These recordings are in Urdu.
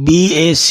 BAC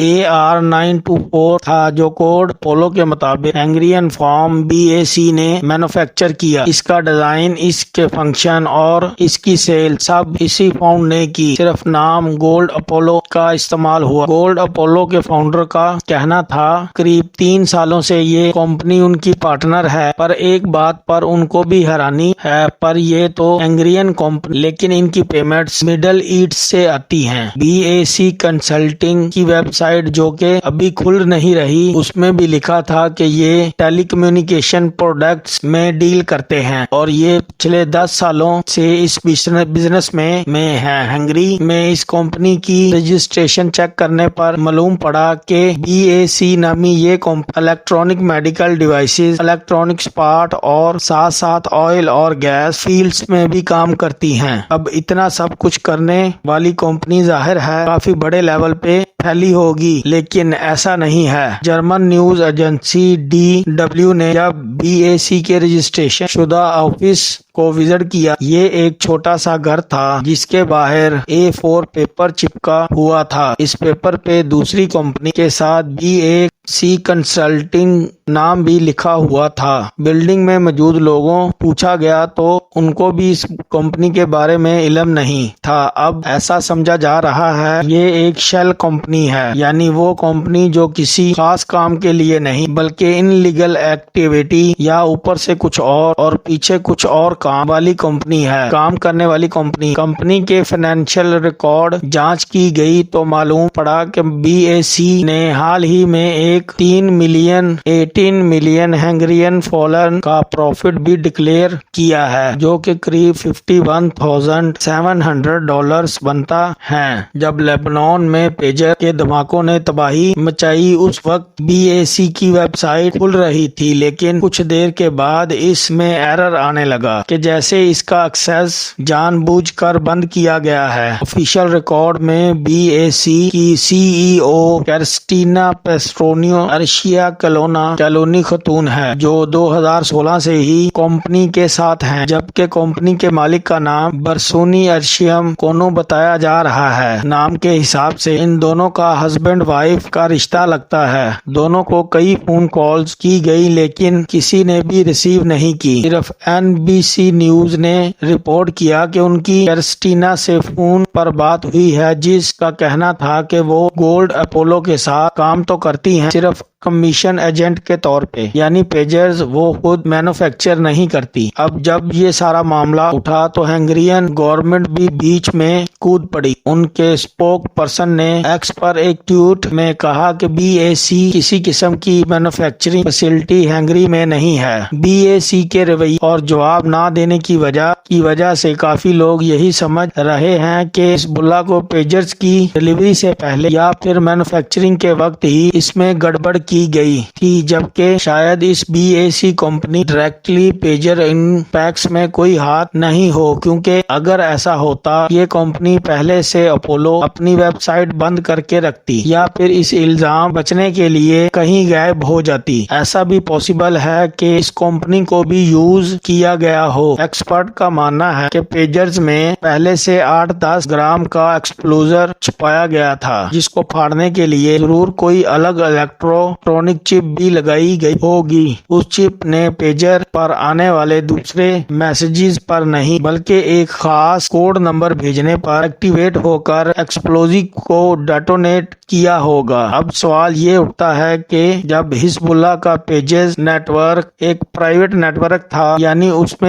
AR924 تھا جو کوڈ اپولو کے مطابق ہنگرین فرم BAC نے مینوفیکچر کیا۔ اس کا ڈیزائن، اس کے فنکشن اور اس کی سیل سب اسی فاؤنڈر نے کی، صرف نام گولڈ اپولو کا استعمال ہوا۔ گولڈ اپولو کے فاؤنڈر کا کہنا تھا قریب 3 سالوں سے یہ کمپنی ان کی پارٹنر ہے، پر ایک بات پر ان کو بھی حیرانی ہے، پر یہ تو ہنگرین کمپنی لیکن ان کی پیمنٹس مڈل ایسٹ سے آتی ہیں۔ BAC کنسلٹنگ کی ویب سائٹ جو کہ ابھی کھل نہیں رہی، اس میں بھی لکھا تھا کہ یہ ٹیلی کمیونیکیشن پروڈکٹس میں ڈیل کرتے ہیں اور یہ پچھلے 10 سالوں سے اس بزنس میں ہے۔ ہنگری میں اس کمپنی کی رجسٹریشن چیک کرنے پر معلوم پڑا کہ BAC نامی یہ company electronic medical devices, electronics part اور ساتھ ساتھ آئل اور گیس فیلڈز میں بھی کام کرتی ہیں۔ اب اتنا سب کچھ کرنے والی کمپنی ظاہر ہے کافی بڑے لیول پہ پھیلی ہوگی، لیکن ایسا نہیں ہے۔ جرمن نیوز ایجنسی DW نے جب BAC کے رجسٹریشن شدہ آفس کو وزٹ کیا، یہ ایک چھوٹا سا گھر تھا جس کے باہر A4 پیپر چپکا ہوا تھا۔ اس پیپر پہ دوسری کمپنی کے ساتھ BAC کنسلٹنگ نام بھی لکھا ہوا تھا۔ بلڈنگ میں موجود لوگوں پوچھا گیا تو ان کو بھی اس کمپنی کے بارے میں علم نہیں تھا۔ اب ایسا سمجھا جا رہا ہے یہ ایک شیل کمپنی ہے، یعنی وہ کمپنی جو کسی خاص کام کے لیے نہیں بلکہ ان لیگل ایکٹیویٹی یا اوپر سے کچھ اور پیچھے کچھ اور کام والی کمپنی ہے، کام کرنے والی کمپنی کے فائنینشیل ریکارڈ جانچ کی گئی تو معلوم پڑا کہ BAC نے حال ہی میں ایک 18 ملین ہنگرین فولن کا پروفٹ بھی ڈکلیئر کیا ہے، جو کہ قریب $51,700 بنتا ہے۔ جب لیبنان میں پیجر کے دھماکوں نے تباہی مچائی اس وقت BAC کی ویب سائٹ کھل رہی تھی، لیکن کچھ دیر کے بعد اس میں ایرر آنے لگا کہ جیسے اس کا ایکسس جان بوجھ کر بند کیا گیا ہے۔ آفیشیل ریکارڈ میں BAC کی CEO کرسٹینا پیسٹرونیو ارشیا کیلونی خاتون ہے، جو 2016 سے ہی کمپنی کے ساتھ ہیں، جبکہ کمپنی کے مالک کا نام برسونی ارشیم کونو بتایا جا رہا ہے۔ نام کے حساب سے ان دونوں کا ہسبینڈ وائف کا رشتہ لگتا ہے۔ دونوں کو کئی فون کالز کی گئی لیکن کسی نے بھی ریسیو نہیں کی۔ صرف NBC نیوز نے رپورٹ کیا کہ ان کی کرسٹینا سے فون پر بات ہوئی ہے، جس کا کہنا تھا کہ وہ گولڈ اپولو کے ساتھ کام تو کرتی ہیں، صرف کمیشن ایجنٹ کے طور پہ، یعنی پیجرز وہ خود مینوفیکچر نہیں کرتی۔ اب جب یہ سارا معاملہ اٹھا تو ہنگرین گورنمنٹ بھی بیچ میں کود پڑی۔ ان کے اسپوک پرسن نے ایکس پر ایک ٹویٹ میں کہا کہ BAC کسی قسم کی مینوفیکچرنگ فیسلٹی ہنگری میں نہیں ہے۔ BAC کے رویے اور جواب نہ دینے کی وجہ سے کافی لوگ یہی سمجھ رہے ہیں کہ حزب اللہ کو پیجرز کی ڈلیوری سے پہلے یا پھر مینوفیکچرنگ کے وقت ہی اس میں گڑبڑ کی گئی تھی، جبکہ شاید اس BAC کمپنی ڈائریکٹلی پیجر انپیکس میں کوئی ہاتھ نہیں ہو، کیونکہ اگر ایسا ہوتا یہ کمپنی پہلے سے اپولو اپنی ویب سائٹ بند کر کے رکھتی یا پھر اس الزام بچنے کے لیے کہیں غائب ہو جاتی۔ ایسا بھی پاسبل ہے کہ اس کمپنی کو بھی یوز کیا گیا ہو۔ ایکسپرٹ کا ماننا ہے کہ پیجرز میں پہلے سے 8-10 گرام کا ایکسپلوزر چھپایا گیا تھا، جس کو پھاڑنے کے لیے ضرور کوئی الگ الیکٹرونک چپ بھی لگائی گئی ہوگی۔ اس چپ نے پیجر پر آنے والے دوسرے میسجز پر نہیں بلکہ ایک خاص کوڈ نمبر بھیجنے پر ایکٹیویٹ ہو کر ایکسپلوزیو کو ڈیٹونیٹ کیا ہوگا۔ اب سوال یہ اٹھتا ہے کہ جب حزب اللہ کا پیجز نیٹ ورک ایک پرائیویٹ نیٹ ورک تھا، یعنی اس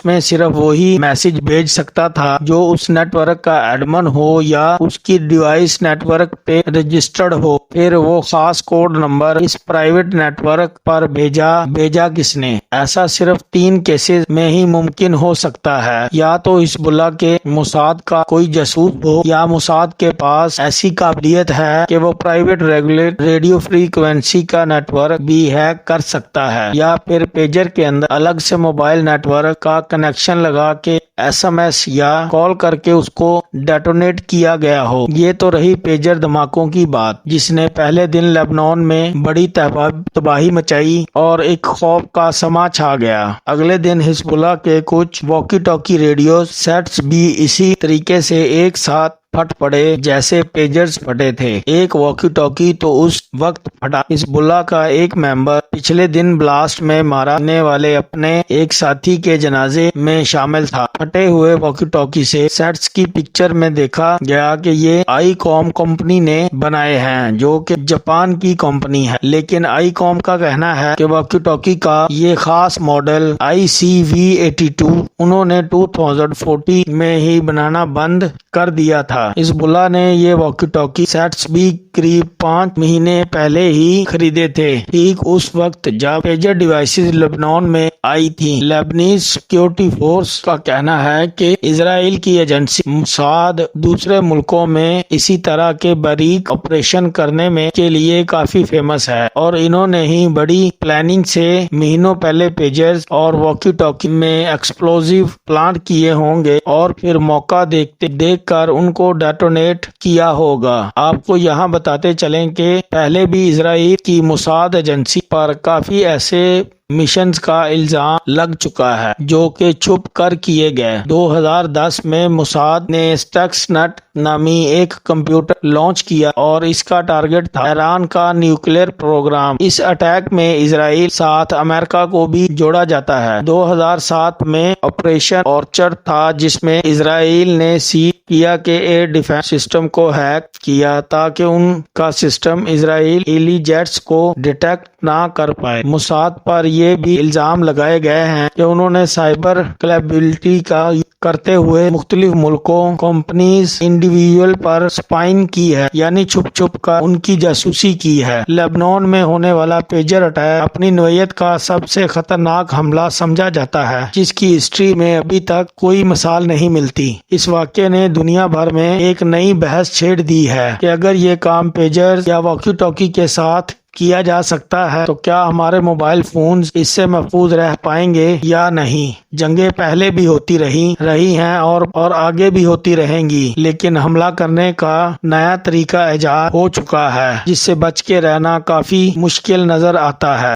میں صرف وہی میسج بھیج سکتا تھا جو اس نیٹ ورک کا ایڈمن ہو یا اس کی ڈیوائس نیٹ ورک پہ رجسٹرڈ ہو، پھر وہ خاص کوڈ نمبر اس پرائیویٹ نیٹ ورک پر بھیجا کس نے؟ ایسا صرف 3 کیسز میں ہی ممکن ہو سکتا ہے، یا تو حزب اللہ کے موساد کا کوئی جاسوس ہو، یا موساد کے پاس ایسی قابلیت ہے کہ وہ پرائیویٹ ریڈیو فریکوینسی کا نیٹ ورک بھی ہیک کر سکتا ہے، یا پھر پیجر کے اندر الگ سے موبائل نیٹ ورک کا کنیکشن لگا کے SMS یا کال کر کے اس کو ڈیٹونیٹ کیا گیا ہو۔ یہ تو رہی پیجر دھماکوں کی بات، جس نے پہلے دن لیبنان میں بڑی تباہی مچائی اور ایک خوف کا سما چھا گیا۔ اگلے دن حزب اللہ کے کچھ واکی ٹاکی ریڈیو سیٹس بھی اسی طریقے سے ایک ساتھ پھٹ پڑے جیسے پیجرز پھٹے تھے۔ ایک واکی ٹاکی تو اس وقت پھٹا حزب اللہ کا ایک ممبر پچھلے دن بلاسٹ میں مارا جانے والے اپنے ایک ساتھی کے جنازے میں شامل تھا۔ پھٹے ہوئے واکی ٹاکی سے سیٹس کی پکچر میں دیکھا گیا کہ یہ آئی کام کمپنی نے بنائے ہیں، جو کہ جاپان کی کمپنی ہے، لیکن آئی کام کا کہنا ہے کہ واکی ٹاکی کا یہ خاص ماڈل ICV82 انہوں نے 2014 میں ہی بنانا بند کر دیا تھا۔ حزب اللہ نے یہ واکی ٹاکی سیٹس بھی قریب 5 مہینے پہلے ہی خریدے تھے، ٹھیک اس وقت جب پیجر ڈیوائسز لبنان میں آئی تھیں۔ لیبنیز سیکیورٹی فورس کا کہنا ہے کہ اسرائیل کی ایجنسی موساد دوسرے ملکوں میں اسی طرح کے باریک آپریشن کرنے میں کے لیے کافی فیمس ہے، اور انہوں نے ہی بڑی پلاننگ سے مہینوں پہلے پیجرز اور واکی ٹاکی میں ایکسپلوزیو پلانٹ کیے ہوں گے اور پھر موقع دیکھ کر ان کو ڈیٹونیٹ کیا ہوگا۔ آپ کو یہاں بتاتے چلیں کہ پہلے بھی اسرائیل کی موساد ایجنسی پر کافی ایسے مشنز کا الزام لگ چکا ہے جو کہ چھپ کر کیے گئے۔ 2010 میں موساد نے اسٹکس نٹ نامی ایک کمپیوٹر لانچ کیا اور اس کا ٹارگٹ تھا ایران کا نیوکلیئر پروگرام۔ اس اٹیک میں اسرائیل ساتھ امریکہ کو بھی جوڑا جاتا ہے۔ 2007 میں آپریشن آرچر تھا، جس میں اسرائیل نے سیز کیا کہ ایئر ڈیفنس سسٹم کو ہیک کیا تاکہ ان کا سسٹم اسرائیلی جیٹس کو ڈیٹیکٹ نہ کر پائے۔ موساد پر یہ بھی الزام لگائے گئے ہیں کہ انہوں نے سائبر کیپیبلٹی کا کرتے ہوئے مختلف ملکوں، کمپنیز، انڈیویجول پر سپائنگ کی ہے، یعنی چھپ کر ان کی جاسوسی کی ہے۔ لیبنان میں ہونے والا پیجر اٹیک اپنی نوعیت کا سب سے خطرناک حملہ سمجھا جاتا ہے، جس کی ہسٹری میں ابھی تک کوئی مثال نہیں ملتی۔ اس واقعے نے دنیا بھر میں ایک نئی بحث چھیڑ دی ہے کہ اگر یہ کام پیجر یا واکی ٹاکی کے ساتھ کیا جا سکتا ہے تو کیا ہمارے موبائل فونز اس سے محفوظ رہ پائیں گے یا نہیں۔ جنگیں پہلے بھی ہوتی رہی ہیں اور آگے بھی ہوتی رہیں گی، لیکن حملہ کرنے کا نیا طریقہ ایجاد ہو چکا ہے جس سے بچ کے رہنا کافی مشکل نظر آتا ہے۔